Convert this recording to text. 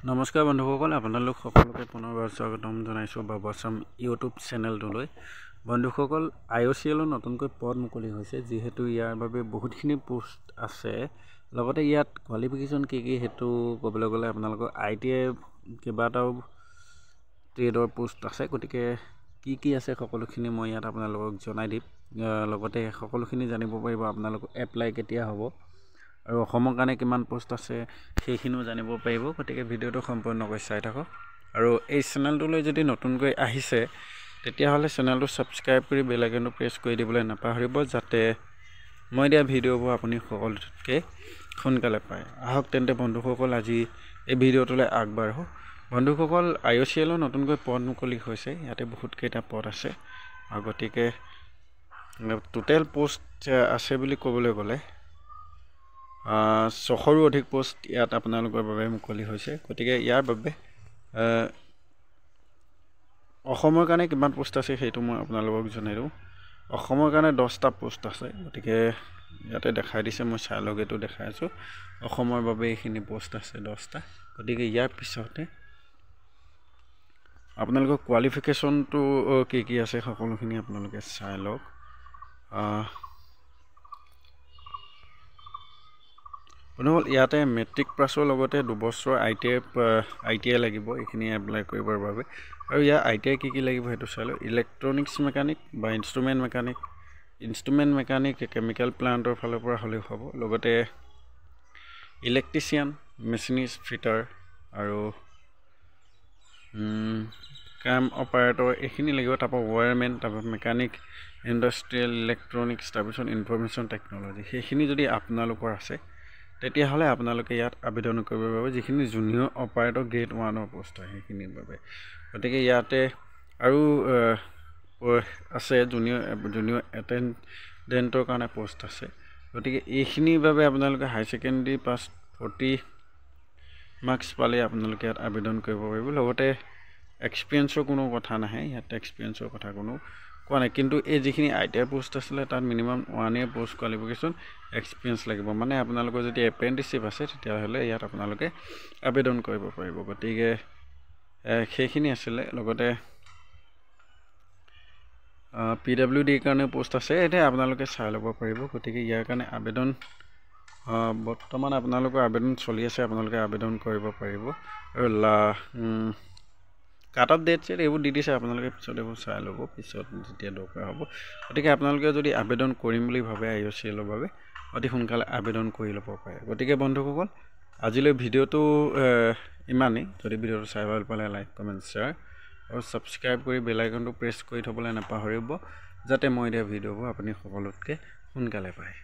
নমস্কাৰ বন্ধুসকল, আপোনালোক সকলোকে পুনৰবাৰ স্বাগতম জনাইছোঁ বাবাচাম ইউটিউব চেনেলটোলৈ। বন্ধুসকল, IOCL নতুনকৈ পদ মুকলি হৈছে, যিহেতু ইয়াৰ বাবে বহুতখিনি পোষ্ট আছে। লগতে ইয়াত কোৱালিফিকেশ্যন কি সেইটো ক'বলৈ গ'লে আপোনালোকৰ ITI কেইবাটাও ট্ৰেডৰ পোষ্ট আছে। গতিকে কি আছে সকলোখিনি মই ইয়াত আপোনালোকক জনাই দিম। লগতে সকলোখিনি জানিব পাৰিব আপোনালোক এপ্লাই কেতিয়া হ'ব আৰু অসমৰ কাৰণে কিমান পোষ্ট আছে সেইখিনিও জানিব পাৰিব। গতিকে ভিডিঅ'টো সম্পূৰ্ণকৈ চাই থাকক। আৰু এই চেনেলটোলৈ যদি নতুনকৈ আহিছে তেতিয়াহ'লে চেনেলটো ছাবস্ক্ৰাইব কৰি বেল আইকনটো প্ৰেছ কৰি দিবলৈ নাপাহৰিব, যাতে মই দিয়া ভিডিঅ'বোৰ আপুনি সকলোতকৈ সোনকালে পায়। আহক তেন্তে বন্ধুসকল, আজি এই ভিডিঅ'টোলৈ আগবাঢ়ো। বন্ধুসকল, IOCL নতুনকৈ পদ মুকলি হৈছে। ইয়াতে বহুতকেইটা পদ আছে আৰু গতিকে টোটেল পোষ্ট আছে বুলি ক'বলৈ গ'লে 600ৰো অধিক পোষ্ট ইয়াত আপোনালোকৰ বাবে মুকলি হৈছে। গতিকে ইয়াৰ বাবে অসমৰ কাৰণে কিমান পোষ্ট আছে সেইটো মই আপোনালোকক জনাই দিওঁ। অসমৰ কাৰণে 10টা পোষ্ট আছে। গতিকে ইয়াতে দেখাই দিছে, মই চাই লগ এইটো দেখাই আছোঁ। অসমৰ বাবে এইখিনি পোষ্ট আছে 10টা। গতিকে ইয়াৰ পিছতে আপোনালোকৰ কোৱালিফিকেশ্যনটো কি আছে সকলোখিনি আপোনালোকে চাই লওক। বন্ধুসকল, ইয়াতে মেট্ৰিক পাছৰ লগতে 2 বছৰ ITI লাগিব এইখিনি এপ্লাই কৰিবৰ বাবে। আৰু ইয়াৰ ITI কি লাগিব সেইটো চাই লওক। ইলেক্ট্ৰনিক্স মেকানিক বা ইনষ্ট্ৰুমেণ্ট মেকানিক কেমিকেল প্লাণ্টৰ ফালৰ পৰা হ'লেও হ'ব। লগতে ইলেক্ট্ৰিচিয়ান, মেচিনিষ্ট, ফিটাৰ আৰু কাম অপাৰেটৰ এইখিনি লাগিব। তাৰপৰা ৱায়াৰমেন, তাৰপৰা মেকানিক, ইণ্ডাষ্ট্ৰিয়েল ইলেক্ট্ৰনিক্স, তাৰপিছত ইনফৰমেশ্যন টেকন'লজি, সেইখিনি যদি আপোনালোকৰ আছে তেতিয়াহ'লে আপোনালোকে ইয়াত আবেদন কৰিব পাৰিব, যিখিনি জুনিয়ৰ অপাৰেটৰ গ্ৰেড 1ৰ পোষ্ট হয় সেইখিনিৰ বাবে। গতিকে ইয়াতে আৰু আছে জুনিয়ৰ এটেণ্ডেণ্টৰ কাৰণে পোষ্ট আছে। গতিকে এইখিনিৰ বাবে আপোনালোকে হাই ছেকেণ্ডেৰী পাছ 40 মাৰ্কছ পালে আপোনালোকে ইয়াত আবেদন কৰিব পাৰিব। লগতে এক্সপিৰিয়েঞ্চৰ কোনো কথা নাহে, ইয়াত এক্সপিৰিয়েঞ্চৰ কথা কোনো কোৱা নাই। কিন্তু এই যিখিনি ITI পোষ্ট আছিলে তাত minimum 1 year post qualification experience লাগিব। মানে আপোনালোকৰ যদি এপ্ৰেণ্টিছশ্বিপ আছে তেতিয়াহ'লে ইয়াত আপোনালোকে আবেদন কৰিব পাৰিব। গতিকে সেইখিনি আছিলে। লগতে PWDৰ কাৰণে পোষ্ট আছে, এতিয়া আপোনালোকে চাই ল'ব পাৰিব। গতিকে ইয়াৰ কাৰণে আবেদন বৰ্তমান আপোনালোকৰ আবেদন চলি আছে, আপোনালোকে আবেদন কৰিব পাৰিব। আৰু কাট অফ ডেট এইবোৰ দি দিছে, আপোনালোকে পিছত এইবোৰ চাই ল'ব পিছত যেতিয়া দৰকাৰ হ'ব। গতিকে আপোনালোকে যদি আবেদন কৰিম বুলি ভাবে IOCLৰ বাবে অতি সোনকালে আবেদন কৰি ল'ব পাৰে। গতিকে বন্ধুসকল, আজিলৈ ভিডিঅ'টো ইমানেই। যদি ভিডিঅ'টো চাই ভাল পালে লাইক, কমেণ্ট, শ্বেয়াৰ আৰু ছাবস্ক্ৰাইব কৰি বেল আইকনটো প্ৰেছ কৰি থ'বলৈ নাপাহৰিব, যাতে মই দিয়া ভিডিঅ'বোৰ আপুনি সকলোতকৈ সোনকালে পায়।